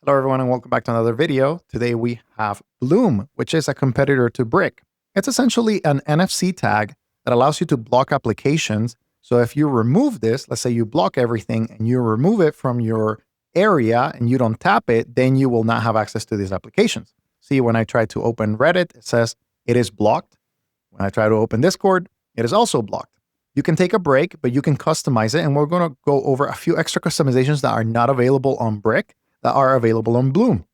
Hello, everyone, and welcome back to another video. Today we have Bloom, which is a competitor to Brick. It's essentially an NFC tag that allows you to block applications. So if you remove this, let's say you block everything and you remove it from your area and you don't tap it, then you will not have access to these applications. See, when I try to open Reddit, it says it is blocked. When I try to open Discord, it is also blocked. You can take a break, but you can customize it. And we're going to go over a few extra customizations that are not available on Brick that are available on Bloom.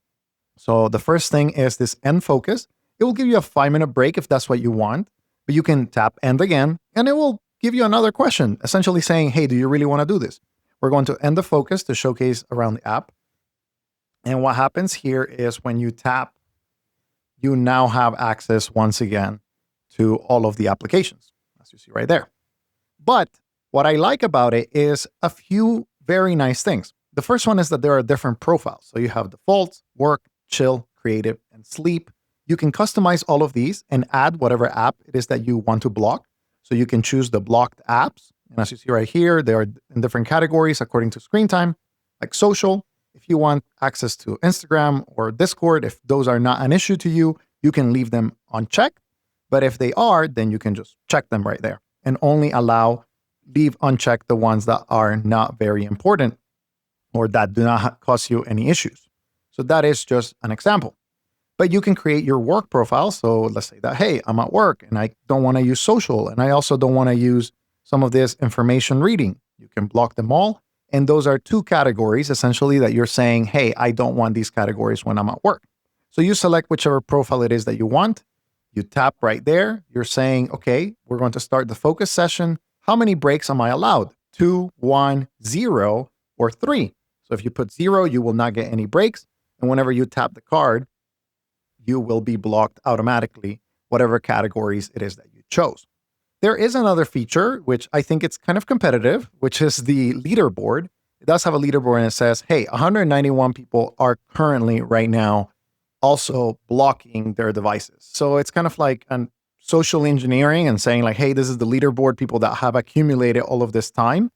So the first thing is this end focus. It will give you a 5-minute break if that's what you want, but you can tap end again, and it will give you another question, essentially saying, hey, do you really want to do this? We're going to end the focus to showcase around the app. And what happens here is when you tap, you now have access once again to all of the applications, as you see right there. But what I like about it is a few very nice things. The first one is that there are different profiles. So you have defaults, work, chill, creative, and sleep. You can customize all of these and add whatever app it is that you want to block. So you can choose the blocked apps. And as you see right here, they are in different categories according to screen time, like social. If you want access to Instagram or Discord, if those are not an issue to you, you can leave them unchecked. But if they are, then you can just check them right there and only leave unchecked the ones that are not very important or that do not cause you any issues. So that is just an example. But you can create your work profile. So let's say that, hey, I'm at work and I don't want to use social. And I also don't want to use some of this information reading. You can block them all. And those are two categories, essentially, that you're saying, hey, I don't want these categories when I'm at work. So you select whichever profile it is that you want. You tap right there. You're saying, okay, we're going to start the focus session. How many breaks am I allowed? 2, 1, 0, or 3. So if you put 0, you will not get any breaks. And whenever you tap the card, you will be blocked automatically, whatever categories it is that you chose. There is another feature, which I think it's kind of competitive, which is the leaderboard. It does have a leaderboard and it says, hey, 191 people are currently right now also blocking their devices. So it's kind of like an social engineering and saying like, hey, this is the leaderboard, people that have accumulated all of this time.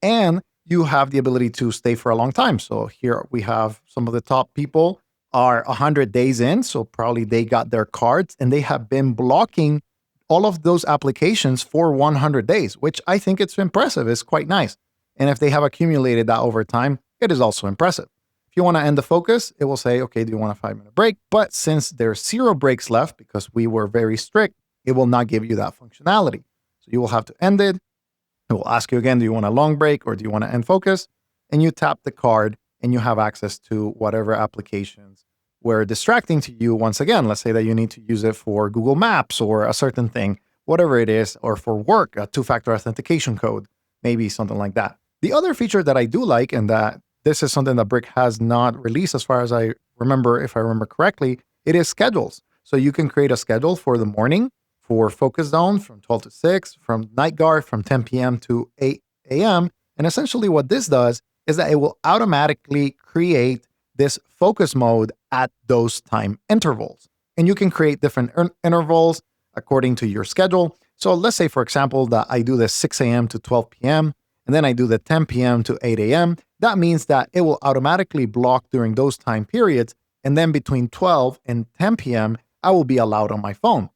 And you have the ability to stay for a long time. So here we have some of the top people are 100 days in. So probably they got their cards and they have been blocking all of those applications for 100 days, which I think it's impressive. It's quite nice. And if they have accumulated that over time, it is also impressive. If you want to end the focus, it will say, okay, do you want a 5-minute break? But since there's 0 breaks left because we were very strict, it will not give you that functionality. So you will have to end it. It will ask you again, do you want a long break or do you want to end focus? And you tap the card and you have access to whatever applications were distracting to you. Once again, let's say that you need to use it for Google Maps or a certain thing, whatever it is, or for work, a 2-factor authentication code, maybe something like that. The other feature that I do like, and that this is something that Brick has not released as far as I remember, if I remember correctly, it is schedules. So you can create a schedule for the morning, for focus zone from 12 to 6, from night guard from 10 p.m. to 8 a.m. And essentially what this does is that it will automatically create this focus mode at those time intervals. And you can create different intervals according to your schedule. So let's say, for example, that I do the 6 a.m. to 12 p.m. and then I do the 10 p.m. to 8 a.m. That means that it will automatically block during those time periods. And then between 12 and 10 p.m., I will be allowed on my phone.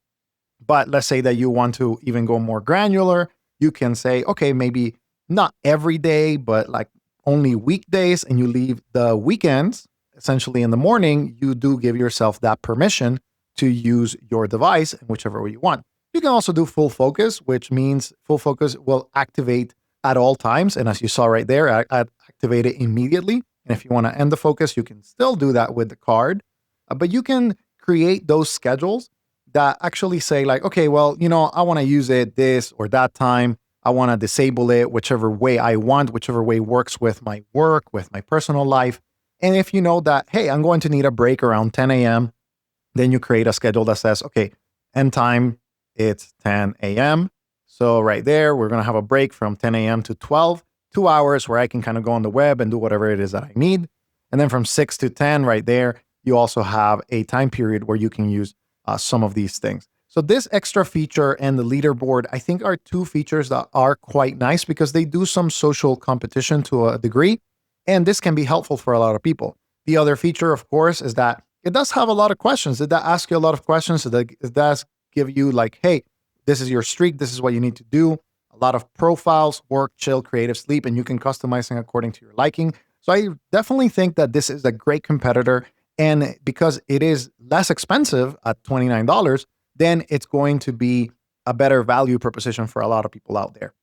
But let's say that you want to even go more granular. You can say, okay, maybe not every day, but like only weekdays, and you leave the weekends, essentially in the morning, you do give yourself that permission to use your device in whichever way you want. You can also do full focus, which means full focus will activate at all times. And as you saw right there, activate it immediately. And if you want to end the focus, you can still do that with the card. But you can create those schedules that actually say like, okay, well, I want to use it this or that time. I want to disable it whichever way I want, whichever way works with my work, with my personal life. And if you know that, hey, I'm going to need a break around 10 a.m., then you create a schedule that says, okay, end time, it's 10 a.m. So right there, we're going to have a break from 10 a.m. to 12, 2 hours where I can kind of go on the web and do whatever it is that I need. And then from 6 to 10 right there, you also have a time period where you can use some of these things. So this extra feature and the leaderboard, I think, are two features that are quite nice because they do some social competition to a degree. And this can be helpful for a lot of people. The other feature, of course, is that it does have a lot of questions. It does ask you a lot of questions. It does give you like, hey, this is your streak. This is what you need to do. A lot of profiles, work, chill, creative, sleep, and you can customize them according to your liking. So I definitely think that this is a great competitor. And because it is less expensive at $29, then it's going to be a better value proposition for a lot of people out there.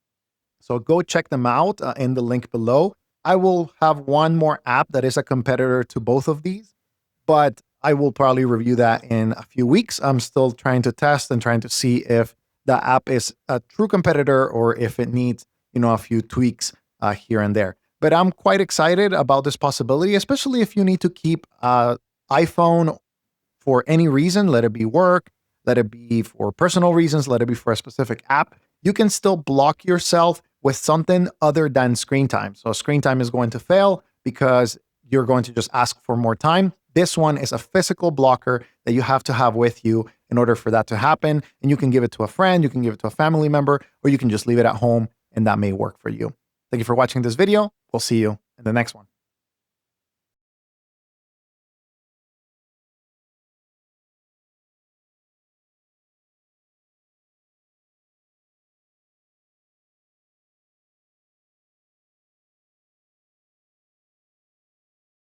So go check them out in the link below. I will have one more app that is a competitor to both of these, but I will probably review that in a few weeks. I'm still trying to test and trying to see if the app is a true competitor or if it needs, a few tweaks here and there. But I'm quite excited about this possibility, especially if you need to keep iPhone for any reason, let it be work, let it be for personal reasons, let it be for a specific app. You can still block yourself with something other than screen time. So screen time is going to fail because you're going to just ask for more time. This one is a physical blocker that you have to have with you in order for that to happen. And you can give it to a friend, you can give it to a family member, or you can just leave it at home and that may work for you. Thank you for watching this video. We'll see you in the next one.